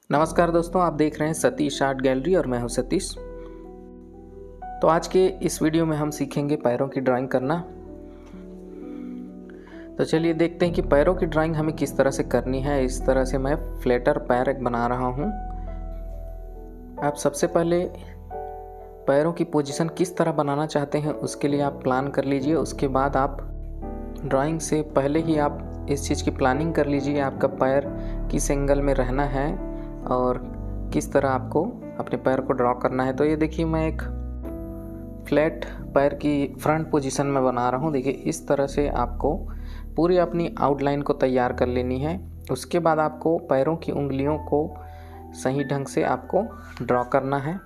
नमस्कार दोस्तों, आप देख रहे हैं सतीश आर्ट गैलरी और मैं हूं सतीश। तो आज के इस वीडियो में हम सीखेंगे पैरों की ड्राइंग करना। तो चलिए देखते हैं कि पैरों की ड्राइंग हमें किस तरह से करनी है। इस तरह से मैं फ्लैटर पैर एक बना रहा हूं। आप सबसे पहले पैरों की पोजीशन किस तरह बनाना चाहते हैं उसके लिए आप प्लान कर लीजिए। उसके बाद आप ड्राइंग से पहले ही आप इस चीज़ की प्लानिंग कर लीजिए, आपका पैर किस एंगल में रहना है और किस तरह आपको अपने पैर को ड्रॉ करना है। तो ये देखिए, मैं एक फ्लैट पैर की फ्रंट पोजीशन में बना रहा हूँ। देखिए, इस तरह से आपको पूरी अपनी आउटलाइन को तैयार कर लेनी है। उसके बाद आपको पैरों की उंगलियों को सही ढंग से आपको ड्रॉ करना है।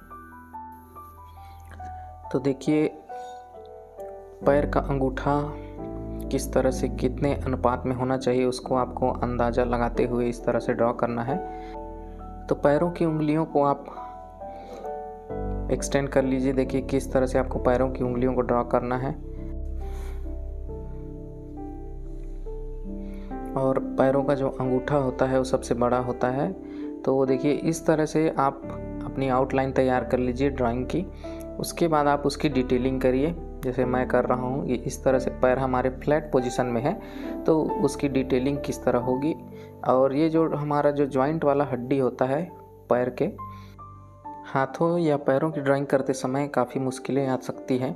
तो देखिए, पैर का अंगूठा किस तरह से कितने अनुपात में होना चाहिए उसको आपको अंदाज़ा लगाते हुए इस तरह से ड्रॉ करना है। तो पैरों की उंगलियों को आप एक्सटेंड कर लीजिए। देखिए किस तरह से आपको पैरों की उंगलियों को ड्रॉ करना है और पैरों का जो अंगूठा होता है वो सबसे बड़ा होता है। तो देखिए, इस तरह से आप अपनी आउटलाइन तैयार कर लीजिए ड्राइंग की। उसके बाद आप उसकी डिटेलिंग करिए, जैसे मैं कर रहा हूँ। ये इस तरह से पैर हमारे फ्लैट पोजीशन में है तो उसकी डिटेलिंग किस तरह होगी। और ये जो हमारा जो जॉइंट वाला हड्डी होता है पैर के, हाथों या पैरों की ड्राइंग करते समय काफ़ी मुश्किलें आ सकती हैं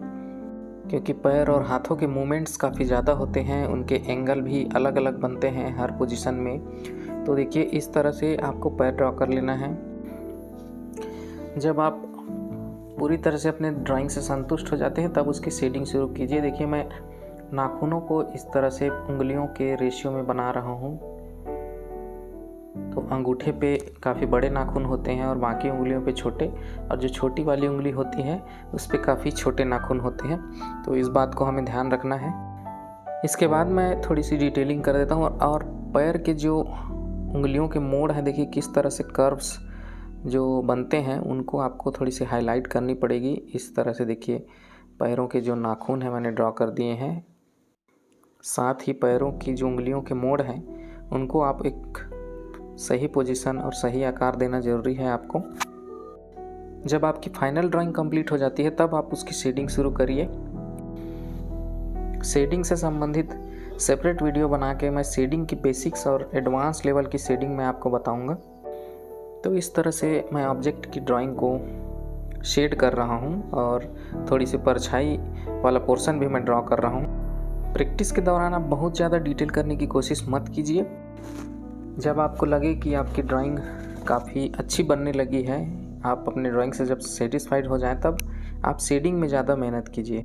क्योंकि पैर और हाथों के मूवमेंट्स काफ़ी ज़्यादा होते हैं, उनके एंगल भी अलग अलग बनते हैं हर पोजीशन में। तो देखिए, इस तरह से आपको पैर ड्रॉ कर लेना है। जब आप पूरी तरह से अपने ड्राइंग से संतुष्ट हो जाते हैं तब उसकी शेडिंग शुरू कीजिए। देखिए, मैं नाखूनों को इस तरह से उंगलियों के रेशियो में बना रहा हूँ। तो अंगूठे पे काफ़ी बड़े नाखून होते हैं और बाकी उंगलियों पे छोटे, और जो छोटी वाली उंगली होती है उस पे काफ़ी छोटे नाखून होते हैं। तो इस बात को हमें ध्यान रखना है। इसके बाद मैं थोड़ी सी डिटेलिंग कर देता हूँ और पैर के जो उंगलियों के मोड़ हैं, देखिए किस तरह से कर्व्स जो बनते हैं उनको आपको थोड़ी सी हाईलाइट करनी पड़ेगी। इस तरह से देखिए, पैरों के जो नाखून हैं मैंने ड्रॉ कर दिए हैं। साथ ही पैरों की जो उंगलियों के मोड़ हैं उनको आप एक सही पोजीशन और सही आकार देना ज़रूरी है आपको। जब आपकी फाइनल ड्राइंग कंप्लीट हो जाती है तब आप उसकी शेडिंग शुरू करिए। शेडिंग से संबंधित सेपरेट वीडियो बना के मैं शेडिंग की बेसिक्स और एडवांस लेवल की शेडिंग मैं आपको बताऊंगा। तो इस तरह से मैं ऑब्जेक्ट की ड्राइंग को शेड कर रहा हूँ और थोड़ी सी परछाई वाला पोर्शन भी मैं ड्रॉ कर रहा हूँ। प्रैक्टिस के दौरान आप बहुत ज़्यादा डिटेल करने की कोशिश मत कीजिए। जब आपको लगे कि आपकी ड्राइंग काफ़ी अच्छी बनने लगी है, आप अपने ड्राइंग से जब सेटिस्फाइड हो जाएं तब आप शेडिंग में ज़्यादा मेहनत कीजिए।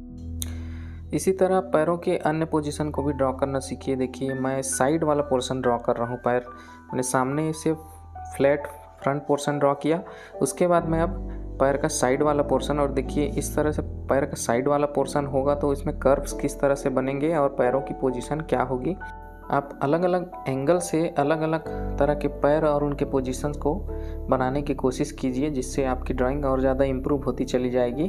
इसी तरह पैरों के अन्य पोजीशन को भी ड्रॉ करना सीखिए। देखिए, मैं साइड वाला पोर्शन ड्रॉ कर रहा हूँ। पैर मैंने सामने से फ्लैट फ्रंट पोर्शन ड्रॉ किया, उसके बाद मैं अब पैर का साइड वाला पोर्शन, और देखिए इस तरह से पैर का साइड वाला पोर्शन होगा तो इसमें कर्व्स किस तरह से बनेंगे और पैरों की पोजीशन क्या होगी। आप अलग अलग एंगल से अलग अलग तरह के पैर और उनके पोजीशंस को बनाने की कोशिश कीजिए, जिससे आपकी ड्राइंग और ज़्यादा इम्प्रूव होती चली जाएगी।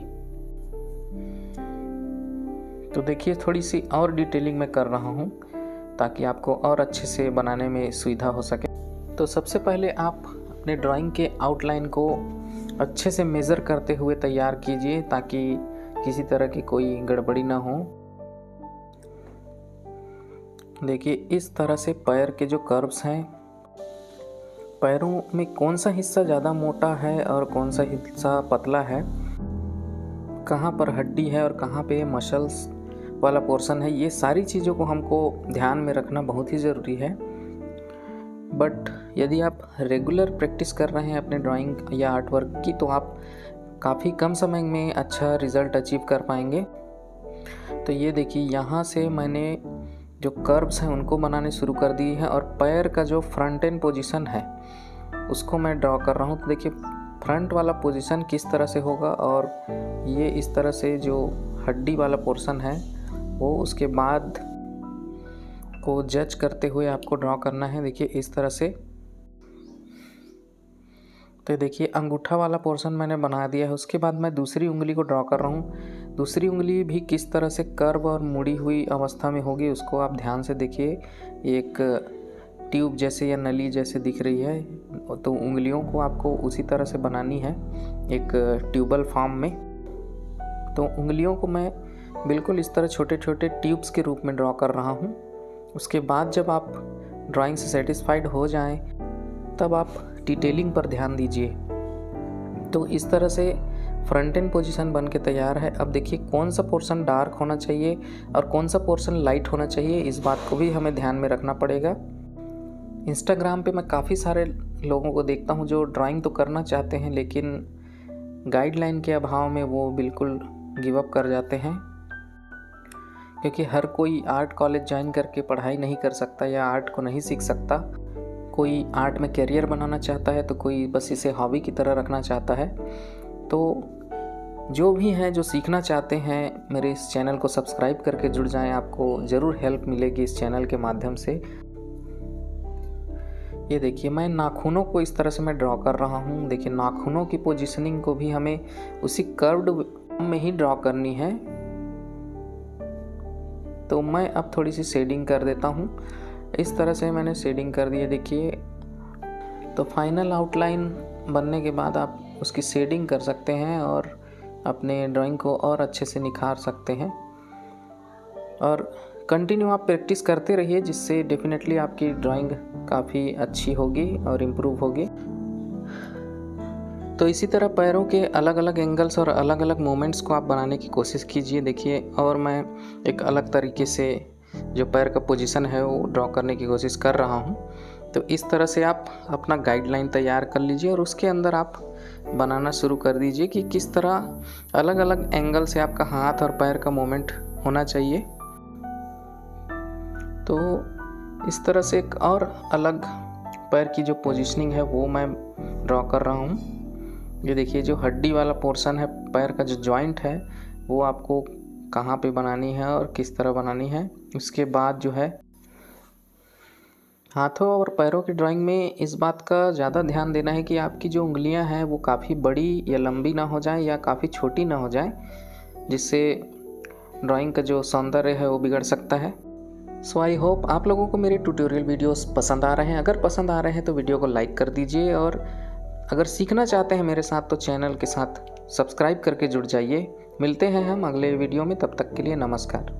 तो देखिए, थोड़ी सी और डिटेलिंग मैं कर रहा हूँ ताकि आपको और अच्छे से बनाने में सुविधा हो सके। तो सबसे पहले आप अपने ड्राइंग के आउटलाइन को अच्छे से मेज़र करते हुए तैयार कीजिए ताकि किसी तरह की कोई गड़बड़ी ना हो। देखिए, इस तरह से पैर के जो कर्व्स हैं, पैरों में कौन सा हिस्सा ज़्यादा मोटा है और कौन सा हिस्सा पतला है, कहाँ पर हड्डी है और कहाँ पे मसल्स वाला पोर्शन है, ये सारी चीज़ों को हमको ध्यान में रखना बहुत ही ज़रूरी है। बट यदि आप रेगुलर प्रैक्टिस कर रहे हैं अपने ड्राइंग या आर्ट वर्क की तो आप काफ़ी कम समय में अच्छा रिज़ल्ट अचीव कर पाएंगे। तो ये देखिए, यहाँ से मैंने जो कर्व्स हैं उनको बनाने शुरू कर दिए हैं और पैर का जो फ्रंट एंड पोजीशन है उसको मैं ड्रॉ कर रहा हूँ। तो देखिए, फ्रंट वाला पोजीशन किस तरह से होगा और ये इस तरह से जो हड्डी वाला पोर्शन है वो उसके बाद को जज करते हुए आपको ड्रॉ करना है। देखिए, इस तरह से। तो देखिए, अंगूठा वाला पोर्शन मैंने बना दिया है। उसके बाद मैं दूसरी उंगली को ड्रॉ कर रहा हूँ। दूसरी उंगली भी किस तरह से कर्व और मुड़ी हुई अवस्था में होगी उसको आप ध्यान से देखिए। एक ट्यूब जैसे या नली जैसे दिख रही है, तो उंगलियों को आपको उसी तरह से बनानी है एक ट्यूबल फॉर्म में। तो उंगलियों को मैं बिल्कुल इस तरह छोटे छोटे ट्यूब्स के रूप में ड्रॉ कर रहा हूँ। उसके बाद जब आप ड्राइंग से सेटिस्फाइड हो जाएं, तब आप डिटेलिंग पर ध्यान दीजिए। तो इस तरह से फ्रंट एंड पोजीशन बन के तैयार है। अब देखिए कौन सा पोर्शन डार्क होना चाहिए और कौन सा पोर्शन लाइट होना चाहिए, इस बात को भी हमें ध्यान में रखना पड़ेगा। इंस्टाग्राम पे मैं काफ़ी सारे लोगों को देखता हूँ जो ड्राइंग तो करना चाहते हैं, लेकिन गाइडलाइन के अभाव में वो बिल्कुल गिव अप कर जाते हैं, क्योंकि हर कोई आर्ट कॉलेज ज्वाइन करके पढ़ाई नहीं कर सकता या आर्ट को नहीं सीख सकता। कोई आर्ट में करियर बनाना चाहता है, तो कोई बस इसे हॉबी की तरह रखना चाहता है। तो जो भी हैं जो सीखना चाहते हैं, मेरे इस चैनल को सब्सक्राइब करके जुड़ जाएं, आपको ज़रूर हेल्प मिलेगी इस चैनल के माध्यम से। ये देखिए मैं नाखूनों को इस तरह से मैं ड्रॉ कर रहा हूँ। देखिए नाखूनों की पोजीशनिंग को भी हमें उसी कर्व्ड में ही ड्रॉ करनी है। तो मैं अब थोड़ी सी शेडिंग कर देता हूँ। इस तरह से मैंने शेडिंग कर दी है, देखिए। तो फाइनल आउटलाइन बनने के बाद आप उसकी शेडिंग कर सकते हैं और अपने ड्राइंग को और अच्छे से निखार सकते हैं। और कंटिन्यू आप प्रैक्टिस करते रहिए, जिससे डेफिनेटली आपकी ड्राइंग काफ़ी अच्छी होगी और इम्प्रूव होगी। तो इसी तरह पैरों के अलग अलग एंगल्स और अलग अलग मोमेंट्स को आप बनाने की कोशिश कीजिए। देखिए और मैं एक अलग तरीके से जो पैर का पोजीशन है वो ड्रॉ करने की कोशिश कर रहा हूँ। तो इस तरह से आप अपना गाइडलाइन तैयार कर लीजिए और उसके अंदर आप बनाना शुरू कर दीजिए कि किस तरह अलग अलग एंगल से आपका हाथ और पैर का मोमेंट होना चाहिए। तो इस तरह से एक और अलग पैर की जो पोजीशनिंग है वो मैं ड्रॉ कर रहा हूँ। ये देखिए जो हड्डी वाला पोर्शन है पैर का, जो जॉइंट है, वो आपको कहाँ पे बनानी है और किस तरह बनानी है। उसके बाद जो है हाथों और पैरों की ड्राइंग में इस बात का ज़्यादा ध्यान देना है कि आपकी जो उंगलियां हैं वो काफ़ी बड़ी या लंबी ना हो जाएं या काफ़ी छोटी ना हो जाएं, जिससे ड्राइंग का जो सौंदर्य है वो बिगड़ सकता है। सो आई होप आप लोगों को मेरे ट्यूटोरियल वीडियोस पसंद आ रहे हैं। अगर पसंद आ रहे हैं तो वीडियो को लाइक कर दीजिए, और अगर सीखना चाहते हैं मेरे साथ तो चैनल के साथ सब्सक्राइब करके जुड़ जाइए। मिलते हैं हम अगले वीडियो में, तब तक के लिए नमस्कार।